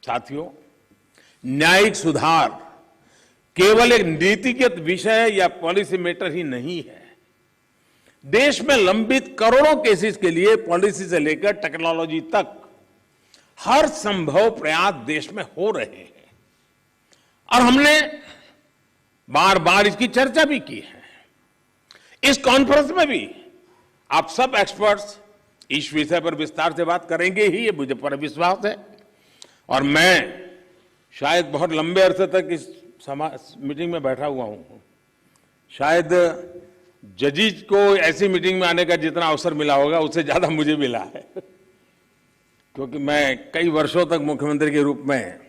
साथियों, न्यायिक सुधार केवल एक नीतिगत विषय या पॉलिसी मैटर ही नहीं है। देश में लंबित करोड़ों केसेस के लिए पॉलिसी से लेकर टेक्नोलॉजी तक हर संभव प्रयास देश में हो रहे हैं और हमने बार बार इसकी चर्चा भी की है। इस कॉन्फ्रेंस में भी आप सब एक्सपर्ट्स इस विषय पर विस्तार से बात करेंगे ही, ये मुझे पर विश्वास है। और मैं शायद बहुत लंबे अरसे तक इस मीटिंग में बैठा हुआ हूं। शायद जजेस को ऐसी मीटिंग में आने का जितना अवसर मिला होगा उससे ज्यादा मुझे मिला है, क्योंकि मैं कई वर्षों तक मुख्यमंत्री के रूप में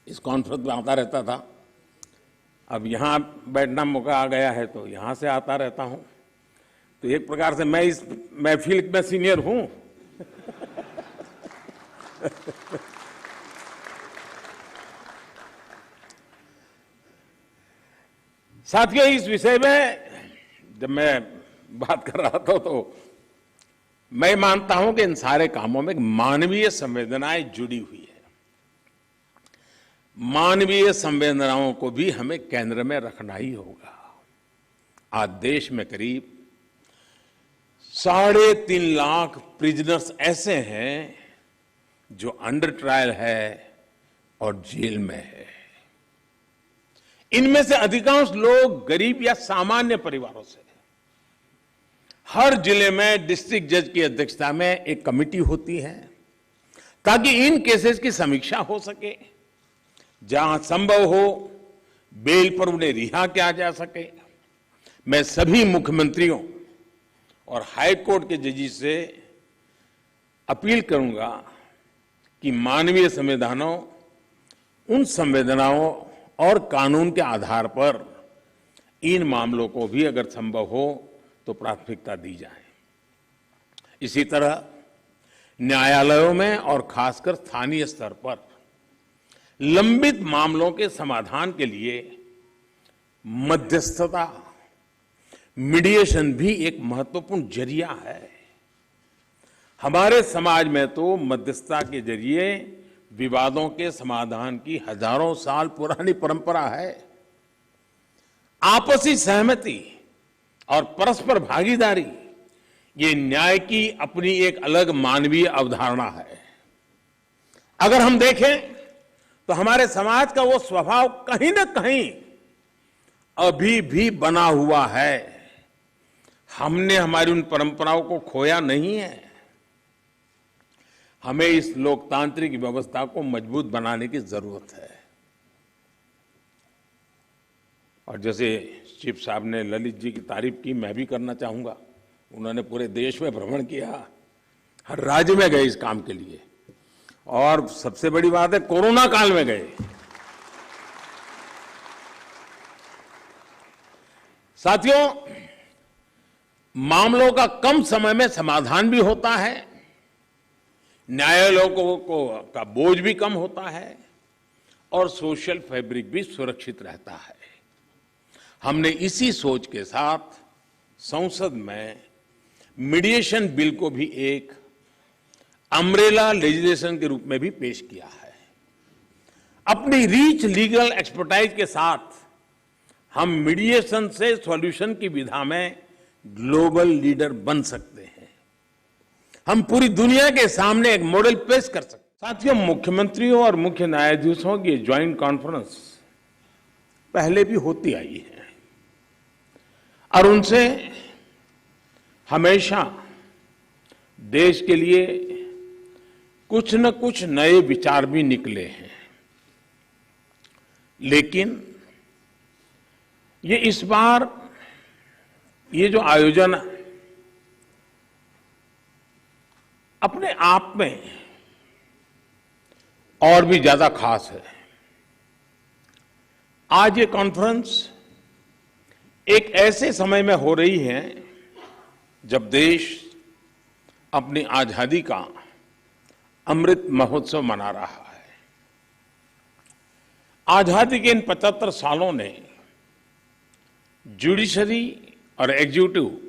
इस कॉन्फ्रेंस में आता रहता था। अब यहां बैठना मौका आ गया है तो यहां से आता रहता हूं। तो एक प्रकार से मैं इस महफिल में सीनियर हूं। साथियों, इस विषय में जब मैं बात कर रहा था तो मैं मानता हूं कि इन सारे कामों में मानवीय संवेदनाएं जुड़ी हुई है। मानवीय संवेदनाओं को भी हमें केंद्र में रखना ही होगा। आज देश में करीब 3.5 लाख प्रिजनर्स ऐसे हैं जो अंडर ट्रायल है और जेल में है। इनमें से अधिकांश लोग गरीब या सामान्य परिवारों से। हर जिले में डिस्ट्रिक्ट जज की अध्यक्षता में एक कमेटी होती है ताकि इन केसेस की समीक्षा हो सके। जहां संभव हो बेल पर उन्हें रिहा किया जा सके। मैं सभी मुख्यमंत्रियों और हाई कोर्ट के जजेस से अपील करूंगा कि मानवीय संवेदनाओं, उन संवेदनाओं और कानून के आधार पर इन मामलों को भी अगर संभव हो तो प्राथमिकता दी जाए। इसी तरह न्यायालयों में और खासकर स्थानीय स्तर पर लंबित मामलों के समाधान के लिए मध्यस्थता, मीडिएशन भी एक महत्वपूर्ण जरिया है। हमारे समाज में तो मध्यस्थता के जरिए विवादों के समाधान की हजारों साल पुरानी परंपरा है। आपसी सहमति और परस्पर भागीदारी ये न्याय की अपनी एक अलग मानवीय अवधारणा है। अगर हम देखें तो हमारे समाज का वो स्वभाव कहीं ना कहीं अभी भी बना हुआ है। हमने हमारी उन परंपराओं को खोया नहीं है। हमें इस लोकतांत्रिक व्यवस्था को मजबूत बनाने की जरूरत है। और जैसे चीफ साहब ने ललित जी की तारीफ की, मैं भी करना चाहूंगा। उन्होंने पूरे देश में भ्रमण किया, हर राज्य में गए इस काम के लिए, और सबसे बड़ी बात है कोरोना काल में गए। साथियों, मामलों का कम समय में समाधान भी होता है, न्यायालयों का बोझ भी कम होता है और सोशल फैब्रिक भी सुरक्षित रहता है। हमने इसी सोच के साथ संसद में मीडिएशन बिल को भी एक अम्ब्रेला लेजिस्लेशन के रूप में भी पेश किया है। अपनी रीच लीगल एक्सपर्टाइज के साथ हम मीडिएशन से सॉल्यूशन की विधा में ग्लोबल लीडर बन सकते हैं। हम पूरी दुनिया के सामने एक मॉडल पेश कर सकते हैं। साथियों, मुख्यमंत्रियों और मुख्य न्यायाधीशों की ज्वाइंट कॉन्फ्रेंस पहले भी होती आई है और उनसे हमेशा देश के लिए कुछ न कुछ नए विचार भी निकले हैं। लेकिन ये इस बार ये जो आयोजन अपने आप में और भी ज्यादा खास है। आज ये कॉन्फ्रेंस एक ऐसे समय में हो रही है जब देश अपनी आजादी का अमृत महोत्सव मना रहा है। आजादी के इन 75 सालों ने जुडिशरी और एग्जीक्यूटिव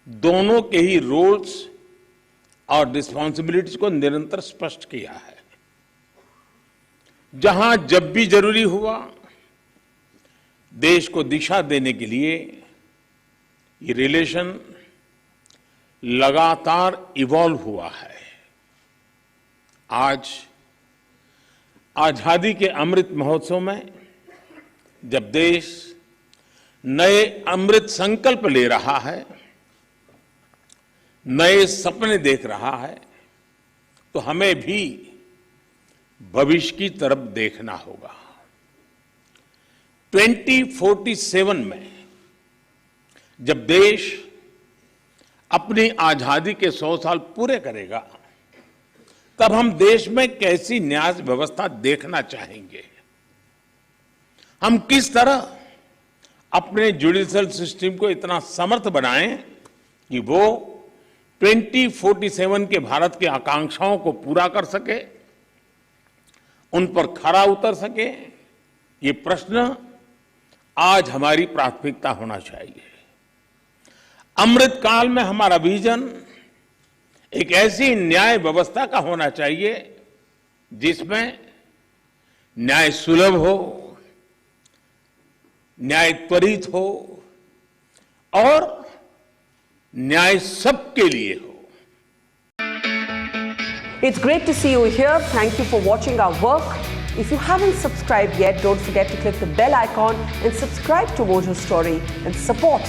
दोनों के ही रोल्स और रिस्पॉन्सिबिलिटीज को निरंतर स्पष्ट किया है। जहां जब भी जरूरी हुआ, देश को दिशा देने के लिए ये रिलेशन लगातार इवॉल्व हुआ है। आज आजादी के अमृत महोत्सव में जब देश नए अमृत संकल्प ले रहा है, नए सपने देख रहा है, तो हमें भी भविष्य की तरफ देखना होगा। 2047 में जब देश अपनी आजादी के 100 साल पूरे करेगा, तब हम देश में कैसी न्याय व्यवस्था देखना चाहेंगे। हम किस तरह अपने जुडिशियल सिस्टम को इतना समर्थ बनाएं कि वो 2047 के भारत की आकांक्षाओं को पूरा कर सके, उन पर खरा उतर सके। ये प्रश्न आज हमारी प्राथमिकता होना चाहिए। अमृत काल में हमारा विजन एक ऐसी न्याय व्यवस्था का होना चाहिए जिसमें न्याय सुलभ हो, न्याय त्वरित हो और न्याय सबके लिए हो। It's great to see you here. Thank you for watching our work. If you haven't subscribed yet, don't forget to click the bell icon and subscribe to Mojo Story and support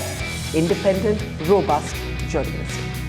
independent, robust journalism.